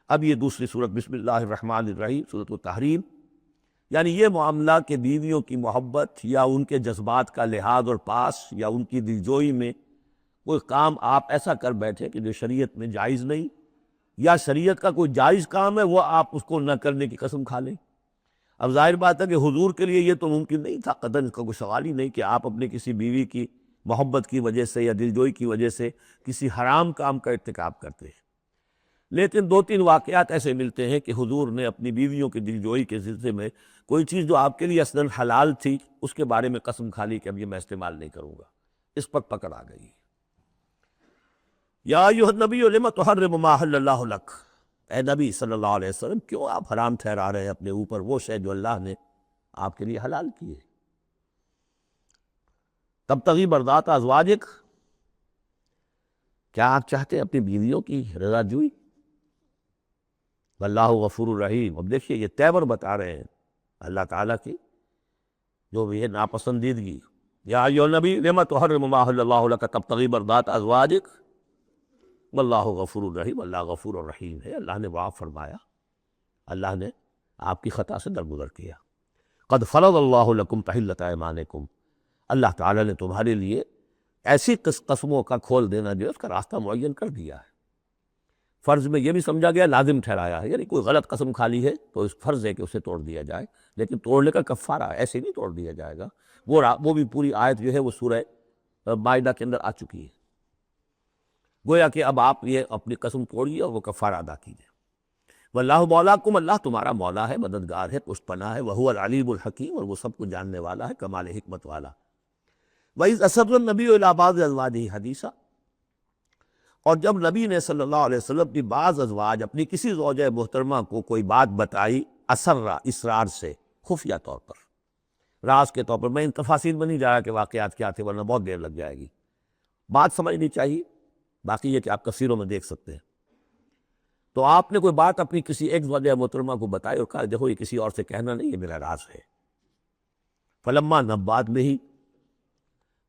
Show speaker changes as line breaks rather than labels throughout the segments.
اب یہ دوسری صورت بسم اللہ الرحمن الرحیم، صورت التحریم، یعنی یہ معاملہ کہ بیویوں کی محبت یا ان کے جذبات کا لحاظ اور پاس یا ان کی دلجوئی میں کوئی کام آپ ایسا کر بیٹھے کہ جو شریعت میں جائز نہیں، یا شریعت کا کوئی جائز کام ہے وہ آپ اس کو نہ کرنے کی قسم کھا لیں۔ اب ظاہر بات ہے کہ حضور کے لیے یہ تو ممکن نہیں تھا، قطعاً اس کا کوئی سوال ہی نہیں کہ آپ اپنے کسی بیوی کی محبت کی وجہ سے یا دلجوئی کی وجہ سے کسی حرام کام کا ارتکاب کرتے ہیں۔ لیکن دو تین واقعات ایسے ملتے ہیں کہ حضور نے اپنی بیویوں کی دلجوئی کے سلسلے میں کوئی چیز جو آپ کے لیے اصلاً حلال تھی اس کے بارے میں قسم کھا لی کہ اب یہ میں استعمال نہیں کروں گا، اس پر پکڑ آ گئی۔ یا ایھا النبی لم تحرم ما احل اللہ لک، اے نبی صلی اللہ علیہ وسلم کیوں آپ حرام ٹھہرا رہے ہیں اپنے اوپر وہ شے جو اللہ نے آپ کے لیے حلال کی ہے۔ تبتغی مرضات ازواجک، کیا آپ چاہتے ہیں اپنی بیویوں کی رضا جوئی؟ واللہ غفور الرحیم۔ اب دیکھیے یہ تیور بتا رہے ہیں اللہ تعالیٰ کی جو بھی ہے ناپسندیدگی۔ یا ایھا النبی لم تحرم ما احل اللہ لک تبتغی مرضات ازواجک واللہ غفور الرحیم، اللہ غفور الرحیم ہے۔ اللہ نے معاف فرمایا، اللہ نے آپ کی خطا سے درگزر کیا۔ قد فرض اللہ لکم تحلۃ ایمانکم، اللہ تعالیٰ نے تمہارے لیے ایسی قسموں کا کھول دینا جو ہے اس کا راستہ معین کر دیا ہے۔ فرض میں یہ بھی سمجھا گیا، لازم ٹھہرایا ہے، یعنی کوئی غلط قسم کھا لی ہے تو اس فرض ہے کہ اسے توڑ دیا جائے، لیکن توڑنے کا کفارہ ہے، ایسے نہیں توڑ دیا جائے گا۔ وہ بھی پوری آیت جو ہے وہ سورہ مائدہ کے اندر آ چکی ہے، گویا کہ اب آپ یہ اپنی قسم توڑیے اور وہ کفارہ ادا کیجیے۔ واللہ مولاکم، اللہ تمہارا مولا ہے، مددگار ہے، پشت پناہ ہے، وہو العلیم الحکیم، اور وہ سب کو جاننے والا ہے، کمال حکمت والا۔ وَإِذْ أَسَرَّ النَّبِيُّ إِلَىٰ بَعْضِ أَزْوَاجِهِ حَدِيثًا، اور جب نبی نے صلی اللہ علیہ وسلم کی بعض ازواج اپنی کسی زوجہ محترمہ کو کوئی بات بتائی، اسرا اسرار سے، خفیہ طور پر، راز کے طور پر، میں ان تفاصیل میں نہیں جا رہا کہ واقعات کیا تھے ورنہ بہت دیر لگ جائے گی، بات سمجھنی چاہیے، باقی یہ کہ آپ تفسیروں میں دیکھ سکتے ہیں۔ تو آپ نے کوئی بات اپنی کسی ایک زوجہ محترمہ کو بتائی اور کہا دیکھو یہ کسی اور سے کہنا نہیں، یہ میرا راز ہے۔ فلما نبأت بہ،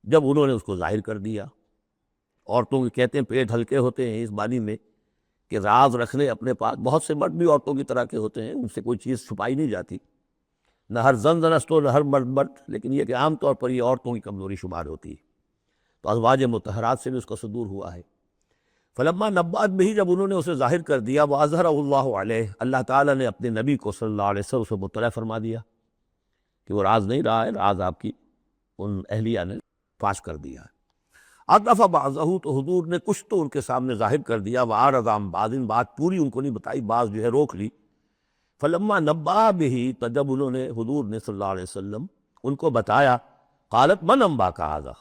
جب انہوں نے اس کو ظاہر کر دیا، عورتوں کے کہتے ہیں پیٹ ہلکے ہوتے ہیں اس معنی میں کہ راز رکھنے اپنے پاس، بہت سے مرد بھی عورتوں کی طرح کے ہوتے ہیں، ان سے کوئی چیز چھپائی نہیں جاتی، نہ ہر زن زنست ہو نہ ہر مرد مرد، لیکن یہ کہ عام طور پر یہ عورتوں کی کمزوری شمار ہوتی ہے۔ تو ازواج مطہرات سے بھی اس کا صدور ہوا ہے۔ فلما نبأت بہ، جب انہوں نے اسے ظاہر کر دیا، وأظہرہ اللہ علیہ، اللہ تعالیٰ نے اپنے نبی کو صلی اللہ علیہ وسلم اسے مطلع فرما دیا کہ وہ راز نہیں رہا ہے، راز آپ کی ان اہلیہ نے فاش کر دیا ہے۔ عطف بعضہ، تو حضور نے کچھ تو ان کے سامنے ظاہر کر دیا، وأعرض عن بعض، بات پوری ان کو نہیں بتائی، بعض جو ہے روک لی۔ فلما نبأ بہ، تو جب انہوں نے حضور نے صلی اللہ علیہ وسلم ان کو بتایا، قالت من انباک ھذا،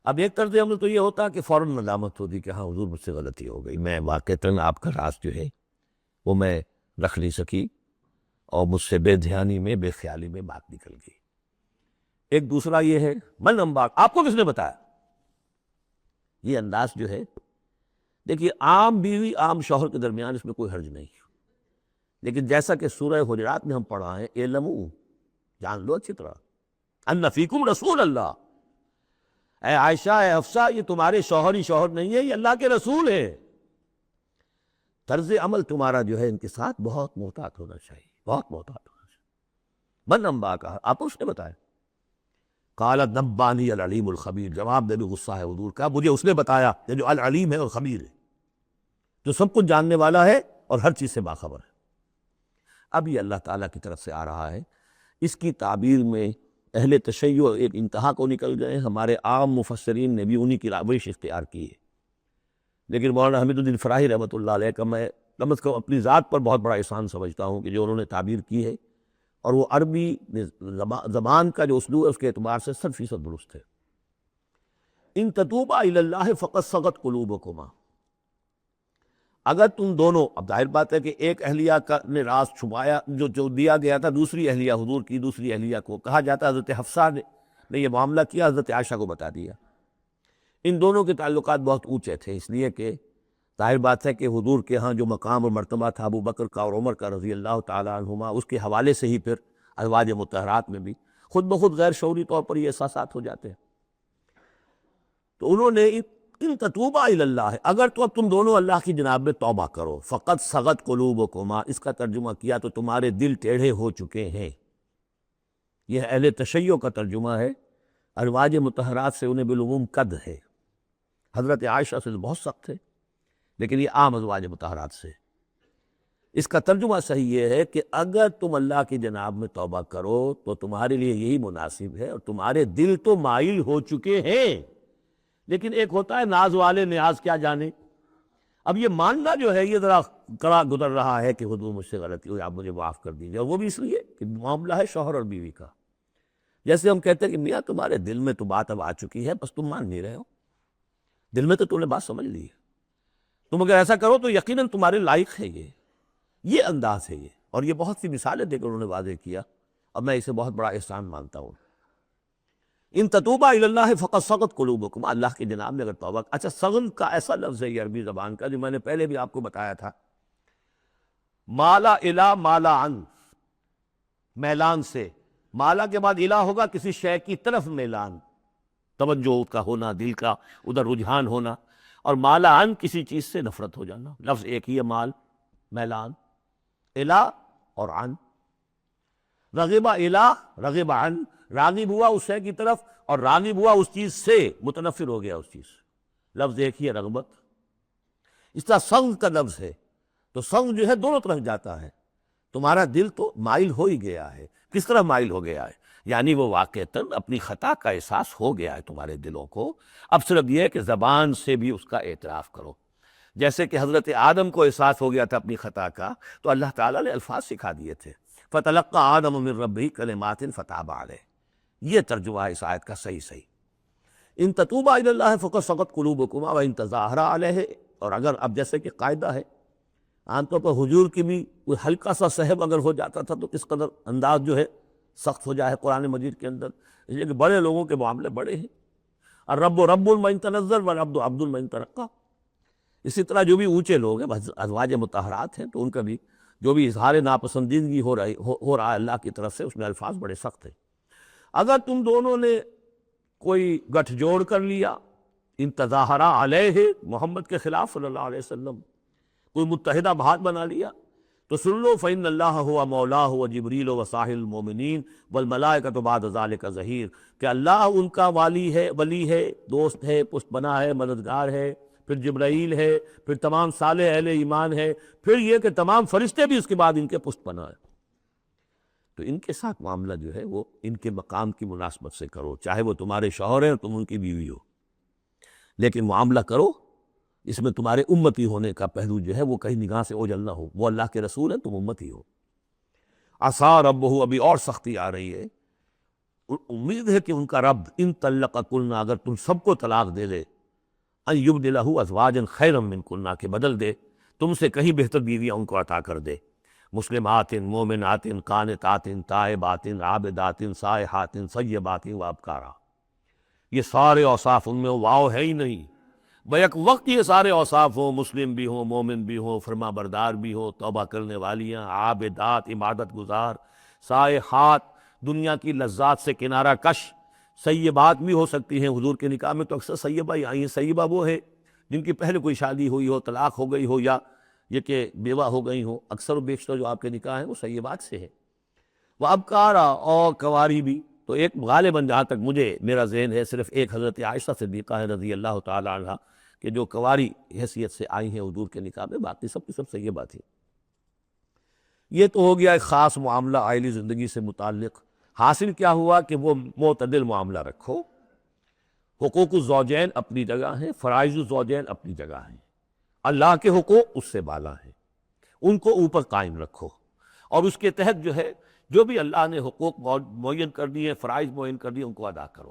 اب ایک طرز عمل تو یہ ہوتا کہ فوراً ندامت ہوتی کہ ہاں حضور مجھ سے غلطی ہو گئی، میں واقعتاً آپ کا راز جو ہے وہ میں رکھ نہیں سکی اور مجھ سے بے دھیانی میں بے خیالی میں بات نکل گئی۔ ایک دوسرا یہ ہے من انباک، آپ کو کس نے بتایا؟ یہ انداز جو ہے، دیکھیے عام بیوی عام شوہر کے درمیان اس میں کوئی حرج نہیں، لیکن جیسا کہ سورہ حجرات میں ہم پڑھا ہے، اعلموا، جان لو اچھی طرح، ان فیکم رسول اللہ، اے عائشہ اے حفصہ، یہ تمہارے شوہر ہی شوہر نہیں ہے، یہ اللہ کے رسول ہے۔ طرز عمل تمہارا جو ہے ان کے ساتھ بہت محتاط ہونا چاہیے، بہت محتاط ہونا چاہیے۔ من انباک، آپ کو اس نے بتایا؟ قالت نبانی العلیم الخبیر، جواب دے بھی غصہ ہے حضور کا، مجھے اس نے بتایا جو العلیم ہے اور خبیر ہے، جو سب کچھ جاننے والا ہے اور ہر چیز سے باخبر ہے۔ اب یہ اللہ تعالیٰ کی طرف سے آ رہا ہے، اس کی تعبیر میں اہل تشیع ایک انتہا کو نکل گئے، ہمارے عام مفسرین نے بھی انہی کی روش اختیار کی ہے، لیکن مولانا حمید الدین فراہی رحمۃ اللہ علیہ کا میں کم از کم اپنی ذات پر بہت بڑا احسان سمجھتا ہوں کہ جو انہوں نے تعبیر کی ہے، اور وہ عربی زبان کا جو اسلوب ہے اس کے اعتبار سے 100% درست ہے۔ ان تتوبا الی اللہ فقد صغت قلوبکما، اگر تم دونوں، اب ظاہر بات ہے کہ ایک اہلیہ کا نے راز چھپایا جو دیا گیا تھا دوسری اہلیہ حضور کی، دوسری اہلیہ کو کہا جاتا ہے حضرت حفصہ نے یہ معاملہ کیا، حضرت عائشہ کو بتا دیا۔ ان دونوں کے تعلقات بہت اونچے تھے، اس لیے کہ ظاہر بات ہے کہ حضور کے ہاں جو مقام اور مرتبہ تھا ابو بکر کا اور عمر کا رضی اللہ تعالیٰ عنہما، اس کے حوالے سے ہی پھر ازواج مطہرات میں بھی خود بخود غیر شعوری طور پر یہ احساسات ہو جاتے ہیں۔ تو انہوں نے ان تتوبا الی اللہ، اگر تو اب تم دونوں اللہ کی جناب میں توبہ کرو، فقط صغت قلوبکما، اس کا ترجمہ کیا تو تمہارے دل ٹیڑھے ہو چکے ہیں۔ یہ اہل تشیع کا ترجمہ ہے، ازواج مطہرات سے انہیں بالعموم قد ہے، حضرت عائشہ سے بہت سخت ہے، لیکن یہ عام ازواج مطہرات سے۔ اس کا ترجمہ صحیح یہ ہے کہ اگر تم اللہ کی جناب میں توبہ کرو تو تمہارے لیے یہی مناسب ہے، اور تمہارے دل تو مائل ہو چکے ہیں، لیکن ایک ہوتا ہے ناز والے نیاز کیا جانے۔ اب یہ ماننا جو ہے یہ ذرا کڑا گزر رہا ہے کہ حضور مجھ سے غلطی ہوئی، آپ مجھے معاف کر دیجیے، اور وہ بھی اس لیے کہ معاملہ ہے شوہر اور بیوی کا۔ جیسے ہم کہتے ہیں کہ میاں تمہارے دل میں تو بات اب آ چکی ہے، بس تم مان نہیں رہے ہو، دل میں تو تم نے بات سمجھ لی ہے، تم اگر ایسا کرو تو یقیناً تمہارے لائق ہے، یہ انداز ہے یہ، اور یہ بہت سی مثالیں دے کر انہوں نے واضح کیا، اور میں اسے بہت بڑا احسان مانتا ہوں۔ ان تتوبا الی اللہ فقد صغت قلوبکم، اللہ کی جناب میں اگر توبہ، اچھا صغن کا ایسا لفظ ہے یہ عربی زبان کا جو میں نے پہلے بھی آپ کو بتایا تھا، مالا الی مالا عن، میلان سے، مالا کے بعد الہ ہوگا کسی شے کی طرف میلان، توجہ کا ہونا، دل کا ادھر رجحان ہونا، اور مالا عن کسی چیز سے نفرت ہو جانا، لفظ ایک ہی ہے، مال، میلان، الہ اور عن، رغب الہ رغب عن، راغب ہوا اس شے کی طرف اور راغب ہوا اس چیز سے، متنفر ہو گیا اس چیز سے، لفظ ایک ہی ہے رغبت۔ اس طرح سنگ کا لفظ ہے، تو سنگ جو ہے دونوں طرف جاتا ہے، تمہارا دل تو مائل ہو ہی گیا ہے، کس طرح مائل ہو گیا ہے، یعنی وہ واقعتاً اپنی خطا کا احساس ہو گیا ہے تمہارے دلوں کو، اب صرف یہ ہے کہ زبان سے بھی اس کا اعتراف کرو، جیسے کہ حضرت آدم کو احساس ہو گیا تھا اپنی خطا کا، تو اللہ تعالیٰ نے الفاظ سکھا دیے تھے، فَتَلَقَّى آدَمُ مِن رَبِّهِ كَلِمَاتٍ فَتَابَ عَلَيْهِ، یہ ترجمہ ہے اس آیت کا صحیح۔ ان تتوبا الی اللہ فقد صغت قلوبکما وان تظاہرا علیہ، اور اگر اب جیسے کہ قاعدہ ہے، عام طور پر حضور کی بھی کوئی ہلکا سا سہب اگر ہو جاتا تھا تو کس قدر انداز جو ہے سخت ہو جائے قرآن مجید کے اندر، اس لیے کہ بڑے لوگوں کے معاملے بڑے ہیں، الرب رب من تنزل والعبد عبد من ترقى، اسی طرح جو بھی اونچے لوگ ہیں ازواج مطہرات ہیں، تو ان کا بھی جو بھی اظہار ناپسندیدگی ہو رہا ہے اللہ کی طرف سے، اس میں الفاظ بڑے سخت ہیں۔ اگر تم دونوں نے کوئی گٹھ جوڑ کر لیا، ان تظاہرا علیہ، محمد کے خلاف صلی اللہ علیہ وسلم، کوئی متحدہ بھات بنا لیا، تو سن لو فإن اللہ هو مولاه وجبریل وصالح المؤمنین والملائکۃ بعد ذلک ظہیر، کہ اللہ ان کا ولی ہے، دوست ہے، پشت بنا ہے، مددگار ہے، پھر جبرائیل ہے، پھر تمام صالح اہل ایمان ہے، پھر یہ کہ تمام فرشتے بھی اس کے بعد ان کے پشت بنا ہے۔ تو ان کے ساتھ معاملہ جو ہے وہ ان کے مقام کی مناسبت سے کرو، چاہے وہ تمہارے شوہر ہیں اور تم ان کی بیوی ہو، لیکن معاملہ کرو اس میں تمہارے امتی ہونے کا پہلو جو ہے وہ کہیں نگاہ سے اوجھل نہ ہو، وہ اللہ کے رسول ہیں، تم امتی ہو۔ عسیٰ ربہ، ابھی اور سختی آ رہی ہے، امید ہے کہ ان کا رب ان طلقکن، اگر تم سب کو طلاق دے دے، ان یبدلہ ازواجا خیرا منکن، کہ بدل دے تم سے کہیں بہتر بیویاں ان کو عطا کر دے، مسلمات مومنات قانتات تائبات عابدات سائحات ثیبات وابکارا، یہ سارے اوصاف ان میں واو ہے ہی نہیں، بیک وقت یہ سارے اوصاف ہوں، مسلم بھی ہوں، مومن بھی ہوں، فرما بردار بھی ہوں، توبہ کرنے والیاں، عابدات عبادت گزار، سائحات دنیا کی لذات سے کنارہ کش، سیبات بھی ہو سکتی ہیں، حضور کے نکاح میں تو اکثر سیبہ ہی آئی ہیں، سیبہ وہ ہے جن کی پہلے کوئی شادی ہوئی ہو، طلاق ہو گئی ہو، یا یہ کہ بیوہ ہو گئی ہوں، اکثر و بیشتر جو آپ کے نکاح ہیں وہ سیبات سے ہے، وہ ابکارا، اور کواری بھی، تو ایک غالباً جہاں تک مجھے میرا ذہن ہے صرف ایک حضرت عائشہ صدیقہ ہے رضی اللہ تعالی عنہ کہ جو کواری حیثیت سے آئی ہیں حضور کے نکاح میں، باقی سب کی سب سیبہ تھی۔ یہ تو ہو گیا ایک خاص معاملہ عائلی زندگی سے متعلق۔ حاصل کیا ہوا کہ وہ معتدل معاملہ رکھو، حقوق الزوجین اپنی جگہ ہیں، فرائض الزوجین اپنی جگہ ہیں، اللہ کے حقوق اس سے بالا ہیں، ان کو اوپر قائم رکھو، اور اس کے تحت جو ہے جو بھی اللہ نے حقوق معین کر دیے، فرائض معین کر دیے، ان کو ادا کرو،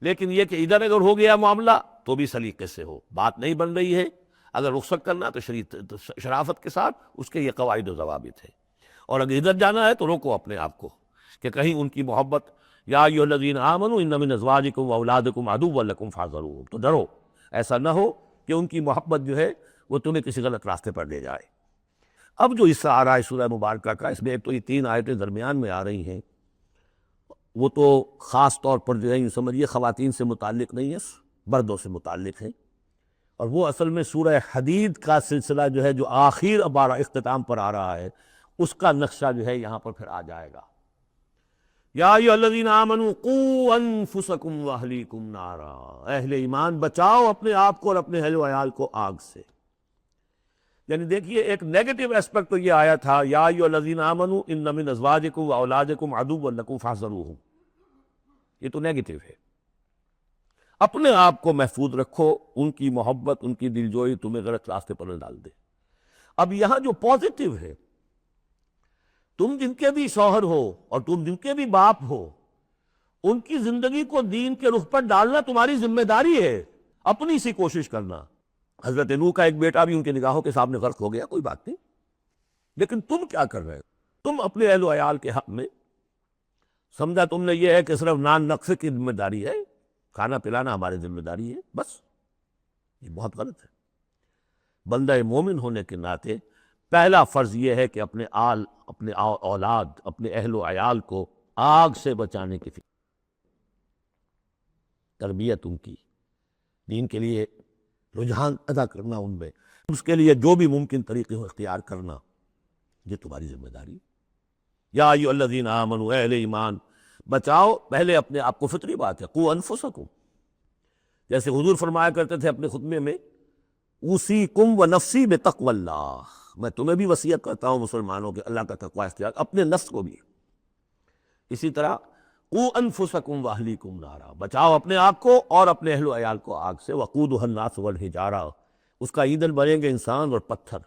لیکن یہ کہ ادھر اگر ہو گیا معاملہ تو بھی سلیقے سے ہو، بات نہیں بن رہی ہے، اگر رخصت کرنا تو شرافت کے ساتھ اس کے یہ قواعد و ضوابط ہے، اور اگر ادھر جانا ہے تو روکو اپنے آپ کو کہ کہیں ان کی محبت، یا ایھا الذین آمنوا ان من ازواجکم واولادکم عدوا لکم فاحذروہم، تو ڈرو ایسا نہ ہو کہ ان کی محبت جو ہے وہ تمہیں کسی غلط راستے پر لے جائے۔ اب جو حصہ آ رہا ہے سورہ مبارکہ کا، اس میں ایک تو یہ 3 آیتیں درمیان میں آ رہی ہیں، وہ تو خاص طور پر جو ہے یوں سمجھیے خواتین سے متعلق نہیں ہے، مردوں سے متعلق ہے، اور وہ اصل میں سورہ حدید کا سلسلہ جو ہے، جو آخر اب اختتام پر آ رہا ہے، اس کا نقشہ جو ہے یہاں پر پھر آ جائے گا۔ یا ایھا الذین آمنوا قوا انفسکم واہلیکم نارا، اہل ایمان بچاؤ اپنے آپ کو اور اپنے اہل و عیال کو آگ سے۔ یعنی دیکھیے ایک نیگیٹو اسپیکٹ تو یہ آیا تھا، یا ایھا الذین آمنوا ان من ازواجکم واولادکم عدوا لکم فاحذروہم، یہ تو نیگیٹو ہے۔ اپنے آپ کو محفوظ رکھو، ان کی محبت، ان کی دلجوئی تمہیں غلط راستے پر نہ ڈال دے۔ اب یہاں جو پازیٹو ہے، تم جن کے بھی شوہر ہو اور تم جن کے بھی باپ ہو، ان کی زندگی کو دین کے رخ پر ڈالنا تمہاری ذمہ داری ہے، اپنی سی کوشش کرنا۔ حضرت نوح کا ایک بیٹا بھی ان کے نگاہوں کے سامنے غرق ہو گیا، کوئی بات نہیں، لیکن تم کیا کر رہے ہو؟ تم اپنے اہل و عیال کے حق میں سمجھا تم نے یہ ہے کہ صرف نان نقصے کی ذمہ داری ہے، کھانا پلانا ہماری ذمہ داری ہے، بس۔ یہ بہت غلط ہے۔ بندہ مومن ہونے کے ناطے پہلا فرض یہ ہے کہ اپنے اولاد، اپنے اہل و عیال کو آگ سے بچانے کی فکر، تربیت ان کی، دین کے لیے رجحان ادا کرنا ان میں، اس کے لیے جو بھی ممکن طریقے ہو اختیار کرنا، یہ تمہاری ذمہ داری۔ یا ایھا الذین آمنوا، اہل ایمان بچاؤ پہلے اپنے آپ کو، فطری بات ہے، قوا انفسکم، جیسے حضور فرمایا کرتے تھے اپنے خطبے میں، اوصیکم ونفسی بتقوی اللہ، میں تمہیں بھی وصیت کرتا ہوں مسلمانوں کے اللہ کا تقوی اختیار، اپنے نفس کو بھی۔ اسی طرح قوا انفسکم واہلیکم نارا، بچاؤ اپنے آپ کو اور اپنے اہل و عیال کو آگ سے، وقودھا الناس والحجارہ، اس کا ایندھن بنیں گے انسان اور پتھر،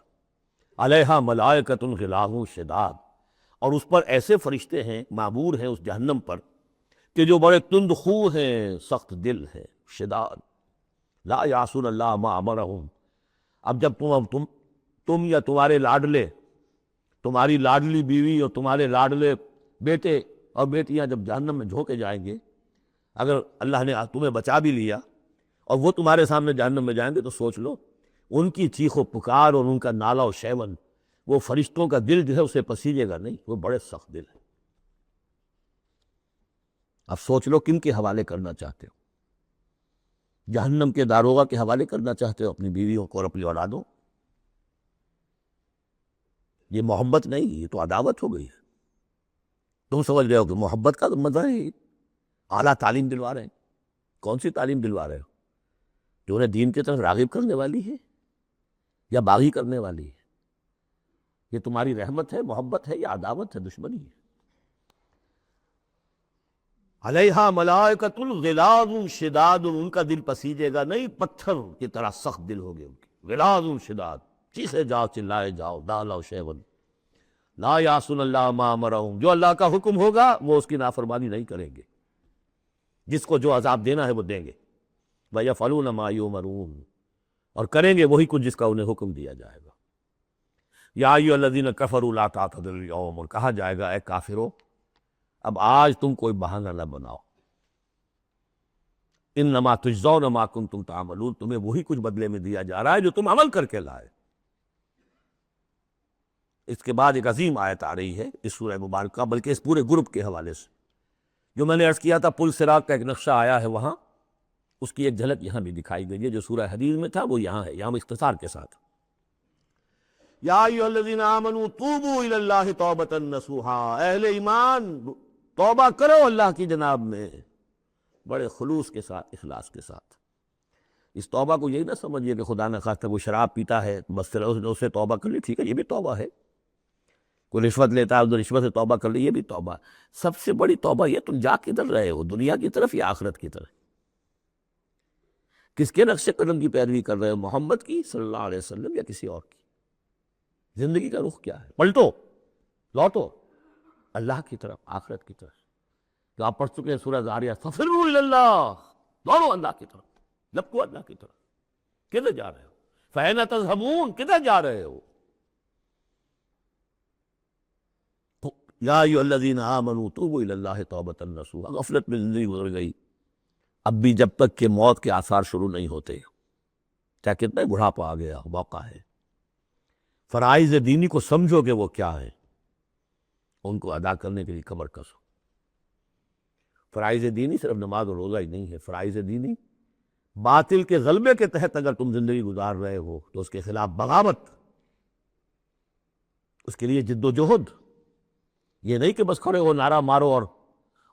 علیہا ملائکۃ غلاظ شداد، اور اس پر ایسے فرشتے ہیں، معمور ہیں اس جہنم پر، کہ جو بڑے تند خو ہیں، سخت دل ہیں، شداد، لا یعصون اللہ ما امرہم۔ اب جب تم یا تمہارے لاڈلے، تمہاری لاڈلی بیوی اور تمہارے لاڈلے بیٹے اور بیٹیاں جب جہنم میں جھونکے جائیں گے، اگر اللہ نے تمہیں بچا بھی لیا اور وہ تمہارے سامنے جہنم میں جائیں گے، تو سوچ لو ان کی چیخ و پکار اور ان کا نالہ و شیون، وہ فرشتوں کا دل جو ہے اسے پسیجے گا نہیں، وہ بڑے سخت دل ہے۔ اب سوچ لو کن کے حوالے کرنا چاہتے ہو؟ جہنم کے داروغہ کے حوالے کرنا چاہتے ہو اپنی بیویوں کو اور اپنی اولادوں؟ یہ محبت نہیں، یہ تو عداوت ہو گئی ہے۔ تم سمجھ رہے ہو کہ محبت کا مزہ ہے، اعلیٰ تعلیم دلوا رہے ہیں۔ کون سی تعلیم دلوا رہے ہو؟ جو انہیں دین کی طرف راغب کرنے والی ہے یا باغی کرنے والی ہے؟ یہ تمہاری رحمت ہے، محبت ہے، یا عداوت ہے، دشمنی ہے؟ علیہا ملائکۃ غلاظ شداد، ان کا دل پسیجے گا نہیں، پتھر کی طرح سخت دل ہوگے ان کے، غلاظ شداد، چیخے جاؤ، چلائے جاؤ، نالہ و شیون، لا یعصون اللہ ما امرہم، جو اللہ کا حکم ہوگا وہ اس کی نافرمانی نہیں کریں گے، جس کو جو عذاب دینا ہے وہ دیں گے، وَيَفْعَلُونَ مَا يُؤْمَرُونَ، اور کریں گے وہی کچھ جس کا انہیں حکم دیا جائے گا۔ یا ایھا الذین کفروا لا تعتذروا اليوم، اور کہا جائے گا اے کافرو اب آج تم کوئی بہانہ نہ بناؤ، انما تجزون ما کنتم تعملون، تمہیں وہی کچھ بدلے میں دیا جا رہا ہے جو تم عمل کر کے لائے۔ اس کے بعد ایک عظیم آیت آ رہی ہے اس سورہ مبارکہ، بلکہ اس پورے گروپ کے حوالے سے، جو میں نے عرض کیا تھا پل صراط کا ایک نقشہ آیا ہے وہاں، اس کی ایک جھلک یہاں بھی دکھائی گئی ہے، جو سورہ حدید میں تھا وہ یہاں ہے، یہاں اختصار کے ساتھ۔ یا ایھا الذین آمنوا توبوا الی اللہ توبۃ نصوحا، اہل ایمان توبہ کرو اللہ کی جناب میں بڑے خلوص کے ساتھ، اخلاص کے ساتھ۔ اس توبہ کو یہی نہ سمجھیے کہ خدا نہ خواستہ وہ شراب پیتا ہے بس اسے توبہ کر لی، ٹھیک ہے یہ بھی توبہ ہے، کوئی رشوت لیتا ہے ادھر رشوت سے توبہ کر لی، یہ بھی توبہ۔ سب سے بڑی توبہ یہ تم جا کدھر رہے ہو، دنیا کی طرف یا آخرت کی طرف؟ کس کے نقش قدم کی پیروی کر رہے ہو، محمد کی صلی اللہ علیہ وسلم یا کسی اور کی؟ زندگی کا رخ کیا ہے؟ پلٹو، لوٹو اللہ کی طرف، آخرت کی طرف۔ تو آپ پڑھ چکے ہیں سورہ ذاریات، فَفِرُّوا إِلَى اللَّهِ، دوڑو اللہ کی طرف، لپکو اللہ کی طرف۔ کدھر جا رہے ہو؟ فَأَيْنَ تَذْهَبُونَ، کدھر جا رہے ہو؟ یا ایھا الذین آمنوا توبوا الی اللہ توبۃ نصوحا، غفلت میں زندگی گزر گئی، اب بھی جب تک کہ موت کے آثار شروع نہیں ہوتے، چاہے کتنا بڑھاپا آ گیا، موقع ہے، فرائض دینی کو سمجھو کہ وہ کیا ہے، ان کو ادا کرنے کے لیے کمر کسو۔ فرائض دینی صرف نماز و روزہ ہی نہیں ہے، فرائض دینی باطل کے غلبے کے تحت اگر تم زندگی گزار رہے ہو تو اس کے خلاف بغاوت، اس کے لیے جد و جہد، یہ نہیں کہ بس کھڑے ہو نعرہ مارو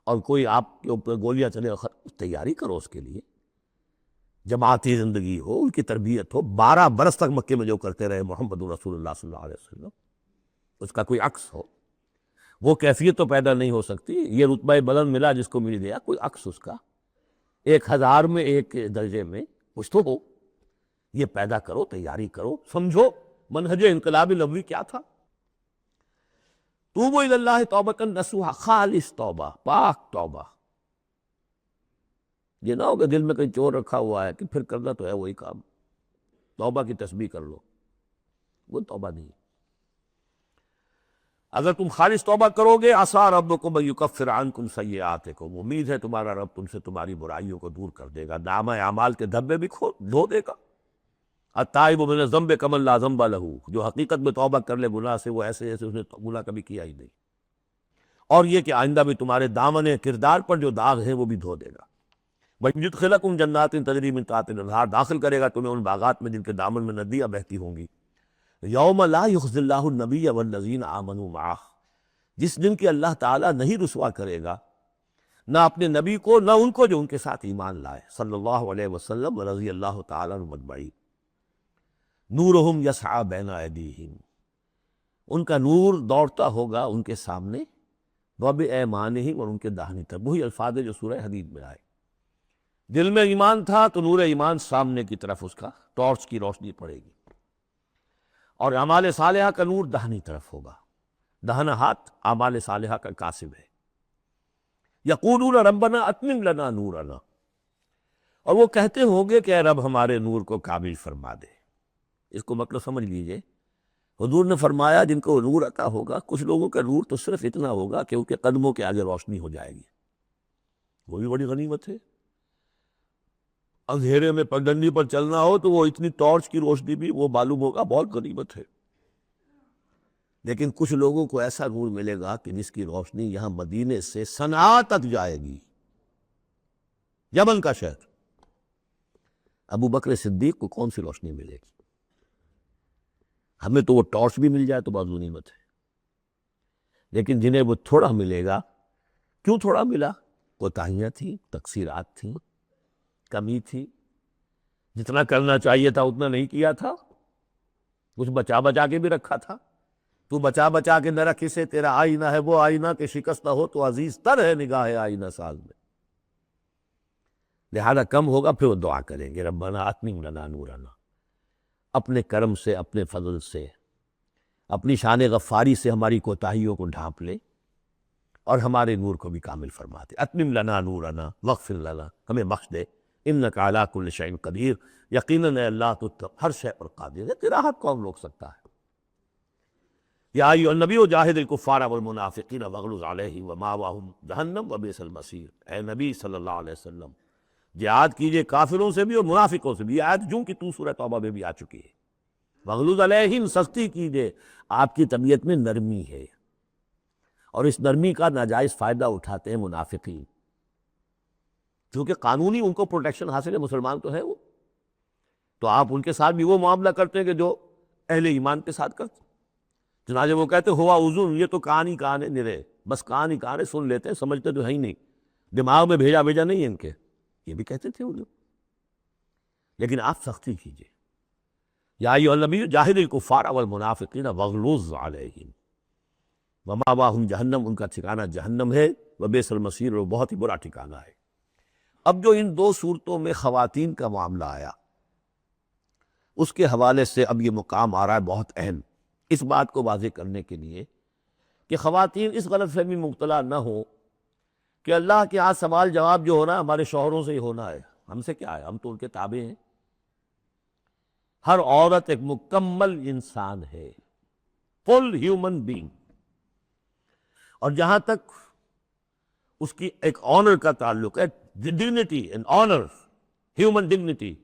اور کوئی آپ کے اوپر گولیاں چلے، تیاری کرو اس کے لیے، جماعتی زندگی ہو، ان کی تربیت ہو۔ 12 برس تک مکے میں جو کرتے رہے محمد رسول اللہ صلی اللہ علیہ وسلم، اس کا کوئی عکس ہو، وہ کیفیت تو پیدا نہیں ہو سکتی۔ یہ رتبہ بلند ملا جس کو مل گیا، کوئی عکس اس کا 1000 میں ایک درجے میں کچھ تو ہو، یہ پیدا کرو، تیاری کرو، سمجھو منہج انقلاب الاولی کیا تھا۔ توبوا الی اللہ توبۃ نصوحا، خالص توبہ، پاک توبہ۔ یہ نہ ہو کہ دل میں کہیں چور رکھا ہوا ہے کہ پھر کرنا تو ہے وہی کام، توبہ کی تسبیح کر لو، وہ توبہ نہیں۔ اگر تم خالص توبہ کرو گے، عسیٰ ربکم ان یکفر عنکم سیئاتکم، امید ہے تمہارا رب تم سے تمہاری برائیوں کو دور کر دے گا، نامہ اعمال کے دھبے بھی دھو دے گا۔ التائب من الذنب کمن لا ذنب لہ، جو حقیقت میں توبہ کر لے گناہ سے، وہ ایسے اس نے گناہ کبھی کیا ہی نہیں، اور یہ کہ آئندہ بھی تمہارے دامن کردار پر جو داغ ہیں وہ بھی دھو دے گا۔ وَيُدْخِلَكُمْ جَنَّاتٍ تَجْرِي مِن تَحْتِهَا الْأَنْهَارُ، داخل کرے گا تمہیں ان باغات میں جن کے دامن میں ندیاں بہتی ہوں گی۔ یوم لا یخزی اللہ النبی والذین آمنوا معہ، جس دن کہ اللہ تعالیٰ نہیں رسوا کرے گا نہ اپنے نبی کو نہ ان کو جو ان کے ساتھ ایمان لائے، صلی اللہ علیہ وسلم ورضی اللہ تعالیٰ عنہم اجمعین۔ نورہم یسعی بین ایدیہم، ان کا نور دوڑتا ہوگا ان کے سامنے، وبایمانہم، اور ان کے داہنی طرف۔ وہی الفاظ جو سورہ حدید میں آئے، دل میں ایمان تھا تو نور ایمان سامنے کی طرف اس کا ٹارچ کی روشنی پڑے گی، اور اعمال صالحہ کا نور داہنی طرف ہوگا، داہنا ہاتھ اعمال صالحہ کا کاسب ہے۔ یقولون ربنا اتمم لنا نورنا، اور وہ کہتے ہوں گے کہ اے رب ہمارے نور کو کامل فرما دے۔ اس کو مطلب سمجھ لیجئے، حضور نے فرمایا جن کو نور عطا ہوگا، کچھ لوگوں کا نور تو صرف اتنا ہوگا کہ ان کے قدموں کے آگے روشنی ہو جائے گی، وہ بھی بڑی غنیمت ہے۔ اندھیرے میں پگڈنڈی پر چلنا ہو تو وہ اتنی ٹارچ کی روشنی بھی وہ معلوم ہوگا بہت غنیمت ہے۔ لیکن کچھ لوگوں کو ایسا نور ملے گا کہ جس کی روشنی یہاں مدینے سے صنعاء تک جائے گی، یمن کا شہر۔ ابو بکر صدیق کو کون سی روشنی ملے گی؟ ہمیں تو وہ ٹارچ بھی مل جائے تو بہت غنیمت ہے، لیکن جنہیں وہ تھوڑا ملے گا، کیوں تھوڑا ملا؟ کوتاہیاں تھیں، تقصیرات تھیں، کمی تھی، جتنا کرنا چاہیے تھا اتنا نہیں کیا تھا، کچھ بچا بچا کے بھی رکھا تھا۔ تو بچا بچا کے نہ رکھ اسے، تیرا آئینہ ہے وہ آئینہ کہ شکستہ ہو تو عزیز تر ہے نگاہ آئینہ ساز میں۔ لہذا کم ہوگا، پھر وہ دعا کریں گے ربنا اتمم لنا نورنا، اپنے کرم سے، اپنے فضل سے، اپنی شان غفاری سے ہماری کوتاہیوں کو ڈھانپ لے اور ہمارے نور کو بھی کامل فرما دے۔ اتمم لنا نورنا واغفر لنا، ہمیں بخش دے، انک علی کل شیء قدیر، یقیناً اے اللہ تو ہر شے پر قادر ہے۔ قراءت کون روک سکتا ہے؟ یا ایھا النبی جاہد الکفار والمنافقین واغلظ علیہم ومأواہم جہنم وبئس المصیر، اے نبی صلی اللہ علیہ وسلم جہاد کیجئے کافروں سے بھی اور منافقوں سے بھی۔ یہ آیت جو کہ تو سورہ توبہ میں بھی آ چکی ہے۔ واغلظ علیہم، سختی کیجئے، آپ کی طبیعت میں نرمی ہے، اور اس نرمی کا ناجائز فائدہ اٹھاتے ہیں منافقین، کیونکہ قانونی ان کو پروٹیکشن حاصل ہے، مسلمان تو ہے وہ، تو آپ ان کے ساتھ بھی وہ معاملہ کرتے ہیں کہ جو اہل ایمان کے ساتھ کرتے ہیں۔ چنانچہ وہ کہتے ہوا اذن، یہ تو کان ہی کان ہے نرے، بس کان ہی کان ہے، سن لیتے ہیں، سمجھتے تو ہے ہی نہیں، دماغ میں بھیجا نہیں ہے ان کے، یہ بھی کہتے تھے وہ لوگ۔ لیکن آپ سختی کیجئے، یا ایھا النبی جاہد الکفار والمنافقین واغلظ علیہم ومأواہم جہنم، ان کا ٹھکانہ جہنم ہے، وبئس المصیر، اور بہت ہی برا ٹھکانہ ہے۔ اب جو ان دو صورتوں میں خواتین کا معاملہ آیا، اس کے حوالے سے اب یہ مقام آ رہا ہے بہت اہم، اس بات کو واضح کرنے کے لیے کہ خواتین اس غلط فہمی میں مبتلا نہ ہو کہ اللہ کے ہاں سوال جواب جو ہونا ہے ہمارے شوہروں سے ہی ہونا ہے، ہم سے کیا ہے، ہم تو ان کے تابع ہیں۔ ہر عورت ایک مکمل انسان ہے، فل ہیومن بینگ، اور جہاں تک اس کی ایک آنر کا تعلق ہے، dignity and honour, human dignity,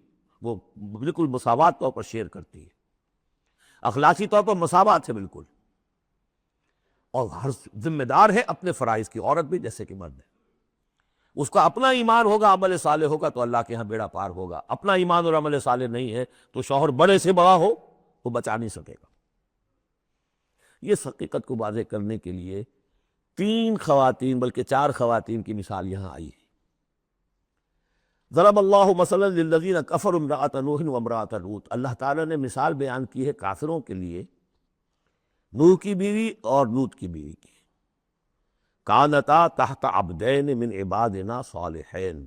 وہ بالکل مساوات طور پر شیئر کرتی ہے، اخلاقی طور پر مساوات ہے بالکل، اور ہر ذمہ دار ہے اپنے فرائض کی، عورت بھی جیسے کہ مرد ہے۔ اس کا اپنا ایمان ہوگا، عمل صالح ہوگا تو اللہ کے ہاں بیڑا پار ہوگا. اپنا ایمان اور عمل صالح نہیں ہے تو شوہر بڑے سے بڑا ہو وہ بچا نہیں سکے گا. یہ حقیقت کو واضح کرنے کے لیے 3 خواتین بلکہ 4 خواتین کی مثال یہاں آئی ہے. ضرب اللہ مثلا للذین کفروا امرأۃ نوح وامرأۃ لوط. اللہ تعالیٰ نے مثال بیان کی ہے کافروں کے لیے نوح کی بیوی اور لوط کی بیوی کی. کانتا تحت عبدین من عبادنا صالحین،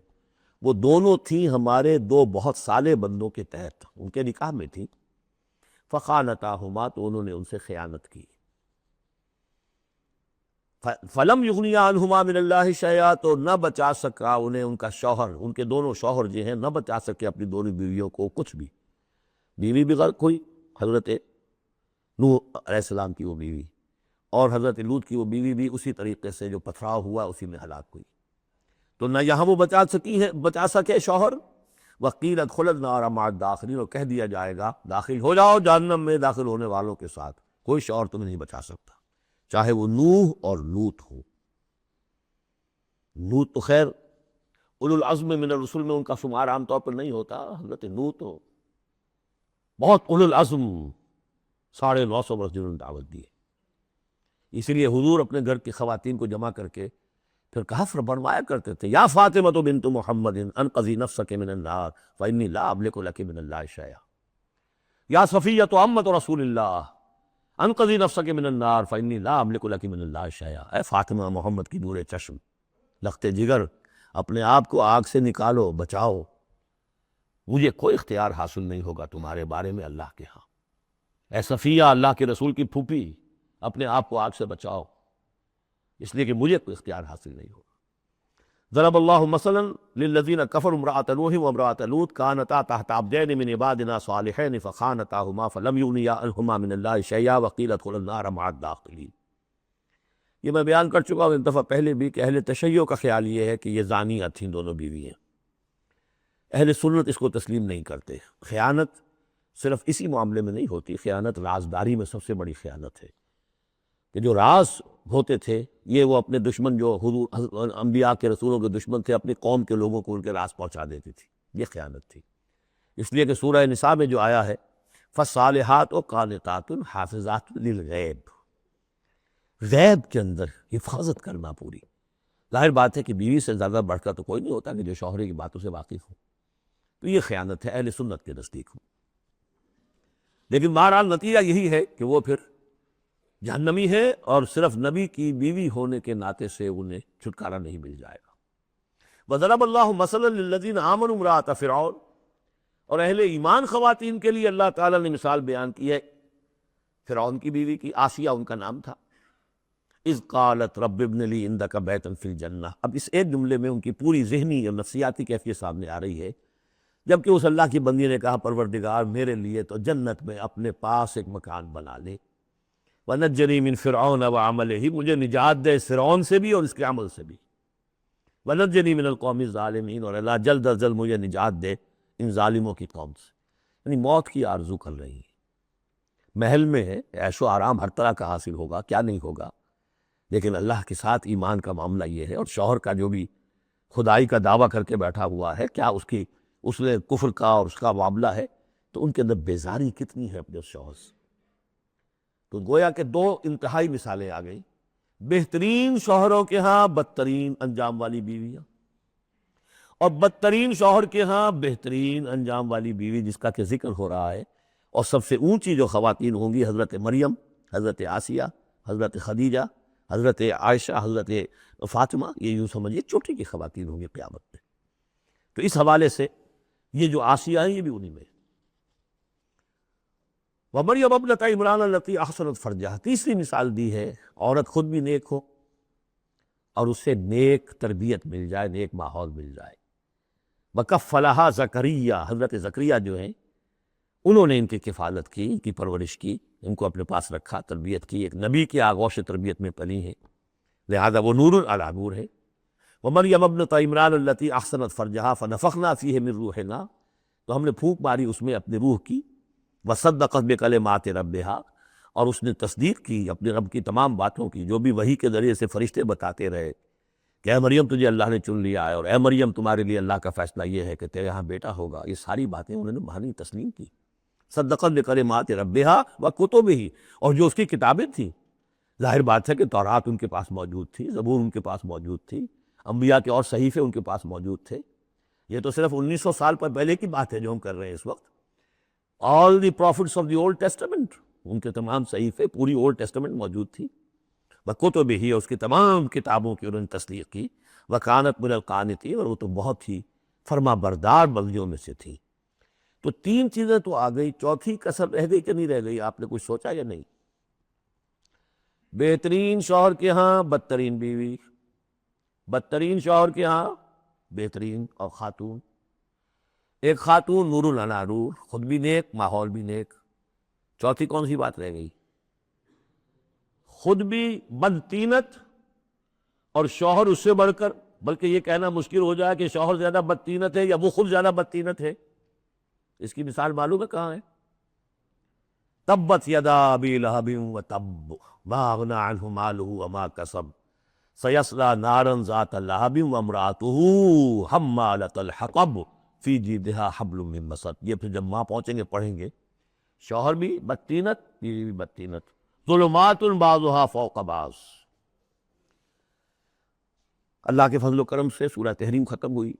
وہ دونوں تھیں ہمارے 2 بہت صالح بندوں کے تحت، ان کے نکاح میں تھیں. فخانتاہما، تو انہوں نے ان سے خیانت کی. فلم یغنیا عنہما من اللہ شیئا، تو نہ بچا سکا انہیں ان کا شوہر، ان کے دونوں شوہر جو ہیں نہ بچا سکے اپنی دونوں بیویوں کو کچھ بھی. بیوی بھی غرق ہوئی، حضرت نوح علیہ السلام کی وہ بیوی، اور حضرت لوط کی وہ بیوی بھی اسی طریقے سے جو پتھراؤ ہوا اسی میں ہلاک ہوئی. تو نہ یہاں وہ بچا سکے شوہر. وقیل ادخلوا النار مع الداخلین، اور کہہ دیا جائے گا داخل ہو جاؤ جہنم میں داخل ہونے والوں کے ساتھ، کوئی شوہر تمہیں نہیں بچا سکتا، چاہے وہ نوح اور لوط ہو. لوط تو خیر اولو العزم من الرسل میں ان کا شمار عام طور پر نہیں ہوتا، حضرت لوط تو بہت اولو العزم 950 برس جنہوں نے دعوت دی ہے. اسی لیے حضور اپنے گھر کی خواتین کو جمع کر کے پھر کہا فرمایا کرتے تھے، یا فاطمہ بنت محمد انقذی نفسک من النار فانی لا املک لک من اللہ شیئا، یا صفیہ عمۃ رسول اللہ انقذی نفسک من النار فانی لا املک لک من اللہ شیئا. اے فاطمہ محمد کی نور چشم، لخت جگر، اپنے آپ کو آگ سے نکالو، بچاؤ، مجھے کوئی اختیار حاصل نہیں ہوگا تمہارے بارے میں اللہ کے ہاں. اے صفیہ، اللہ کے رسول کی پھوپھی، اپنے آپ کو آگ سے بچاؤ، اس لیے کہ مجھے کوئی اختیار حاصل نہیں ہوگا. ضرب اللہ مثلا للذین کفروا امرأۃ نوح وامرأۃ لوط کانتا تحت عبدین من عبادنا صالحین فخانتاہما فلم یغنیا عنہما من اللہ شیئا وقیل ادخلوا النار مع الداخلین. یہ میں بیان کر چکا ہوں ایک دفعہ پہلے بھی کہ اہل تشیع کا خیال یہ ہے کہ یہ زانیہ تھیں دونوں بیویاں. اہل سنت اس کو تسلیم نہیں کرتے. خیانت صرف اسی معاملے میں نہیں ہوتی، خیانت رازداری میں سب سے بڑی خیانت ہے کہ جو راز ہوتے تھے یہ وہ اپنے دشمن، جو حضور انبیاء کے رسولوں کے دشمن تھے، اپنی قوم کے لوگوں کو ان کے راز پہنچا دیتی تھی. یہ خیانت تھی. اس لیے کہ سورہ نساء میں جو آیا ہے فالصالحات قانتات حافظات للغیب، غیب کے اندر حفاظت کرنا پوری. ظاہر بات ہے کہ بیوی سے زیادہ بڑھ کر تو کوئی نہیں ہوتا کہ جو شوہر کی باتوں سے واقف ہو. تو یہ خیانت ہے اہل سنت کے نزدیک. لیکن بہرحال نتیجہ یہی ہے کہ وہ پھر جہنمی ہے، اور صرف نبی کی بیوی ہونے کے ناطے سے انہیں چھٹکارا نہیں مل جائے گا. وضرب اللہ مثلا للذین آمنوا امرأۃ فرعون، اور اہل ایمان خواتین کے لیے اللہ تعالیٰ نے مثال بیان کی ہے فرعون کی بیوی کی، آسیہ ان کا نام تھا. اذ قالت رب ابن لی عندک بیتا فی الجنہ. اب اس ایک جملے میں ان کی پوری ذہنی اور نفسیاتی کیفیت سامنے آ رہی ہے. جبکہ اس اللہ کی بندی نے کہا پروردگار میرے لیے تو جنت میں اپنے پاس ایک مکان بنا لے، وَنَجَّنِي مِن فِرْعَوْنَ وَعَمَلِهِ، مجھے نجات دے اس فرعون سے بھی اور اس کے عمل سے بھی. وَنَجَّنِي مِنَ الْقَوْمِ الظَّالِمِينَ، اور اللہ جلد از جلد مجھے نجات دے ان ظالموں کی قوم سے. یعنی موت کی آرزو کر رہی ہے. محل میں ہے، عیش و آرام ہر طرح کا حاصل ہوگا، کیا نہیں ہوگا، لیکن اللہ کے ساتھ ایمان کا معاملہ یہ ہے. اور شوہر کا جو بھی خدائی کا دعویٰ کر کے بیٹھا ہوا ہے، کیا اس میں کفر کا اور اس کا معاملہ ہے، تو ان کے اندر بیزاری کتنی ہے اپنے شوہر سے. تو گویا کہ 2 انتہائی مثالیں آ گئیں. بہترین شوہروں کے ہاں بدترین انجام والی بیویاں، اور بدترین شوہر کے ہاں بہترین انجام والی بیوی جس کا کہ ذکر ہو رہا ہے. اور سب سے اونچی جو خواتین ہوں گی حضرت مریم، حضرت آسیہ، حضرت خدیجہ، حضرت عائشہ، حضرت فاطمہ، یہ یوں سمجھیے چوٹی کی خواتین ہوں گی قیامت میں. تو اس حوالے سے یہ جو آسیہ ہیں یہ بھی انہی میں. وَمَرْيَمَ ابْنَتَ عِمْرَانَ الَّتِي أَحْصَنَتْ فَرْجَهَا. تیسری مثال دی ہے عورت خود بھی نیک ہو اور اسے نیک تربیت مل جائے، نیک ماحول مل جائے. وَكَفَّلَهَا زَكَرِيَّا، حضرت زکریا جو ہیں انہوں نے ان کی کفالت کی، ان کی پرورش کی، ان کو اپنے پاس رکھا، تربیت کی. ایک نبی کے آغوش تربیت میں پلی ہیں، لہذا وہ نور علی نور ہے. وَمَرْيَمَ ابْنَتَ عِمْرَانَ الَّتِي أَحْصَنَتْ فَرْجَهَا فَنَفَخْنَا فِيهِ مِن رُوحِنَا، تو ہم نے پھونک ماری اس میں اپنے روح کی. وَصَدَّقَتْ بِكَلِمَاتِ رَبِّهَا، اور اس نے تصدیق کی اپنے رب کی تمام باتوں کی جو بھی وحی کے ذریعے سے فرشتے بتاتے رہے کہ اے مریم تجھے اللہ نے چن لیا ہے، اور اے مریم تمہارے لیے اللہ کا فیصلہ یہ ہے کہ تیرے یہاں بیٹا ہوگا، یہ ساری باتیں انہوں نے مانی، تسلیم کی۔ صدقت بکلمات ربہا وکتبہ، اور جو اس کی کتابیں تھیں، ظاہر بات ہے کہ تورات ان کے پاس موجود تھی، زبور ان کے پاس موجود تھی، انبیاء کے اور صحیفے ان کے پاس موجود تھے۔ یہ تو صرف 1900 سال پر پہلے کی بات ہے جو ہم کر رہے ہیں اس وقت۔ All the prophets of the old testament, ان کے تمام صحیفے، پوری اولڈ ٹیسٹمنٹ موجود تھی۔ وکتبہ، اس کی تمام کتابوں کی انہوں نے تصدیق کی۔ وکانت من القانتین، اور وہ تو بہت ہی فرما بردار بندیوں میں سے تھی۔ تو تین چیزیں تو آ گئی، چوتھی کسر رہ گئی کہ نہیں رہ گئی؟ آپ نے کچھ سوچا یا نہیں؟ بہترین شوہر کے ہاں بدترین بیوی، بدترین شوہر کے ہاں بہترین اور خاتون، ایک خاتون نور علی نور، خود بھی نیک، ماحول بھی نیک۔ چوتھی کون سی بات رہ گئی؟ خود بھی بدتینت اور شوہر اس سے بڑھ کر، بلکہ یہ کہنا مشکل ہو جائے کہ شوہر زیادہ بدتینت ہے یا وہ خود زیادہ بدتینت ہے۔ اس کی مثال معلوم ہے کہاں ہے؟ تبت یدا ابی لہب وتب ما اغنی عنہ مالہ وما کسب سیصلی نارا ذات لہب وامرأتہ حمالۃ الحطب فی جیدہا حبل من مسد۔ یہ پھر جب وہاں پہنچیں گے پڑھیں گے، شوہر بھی بدتینت، بیوی بھی بدتینت، ظلمات بعضها فوق بعض۔ اللہ کے فضل و کرم سے سورہ تحریم ختم ہوئی۔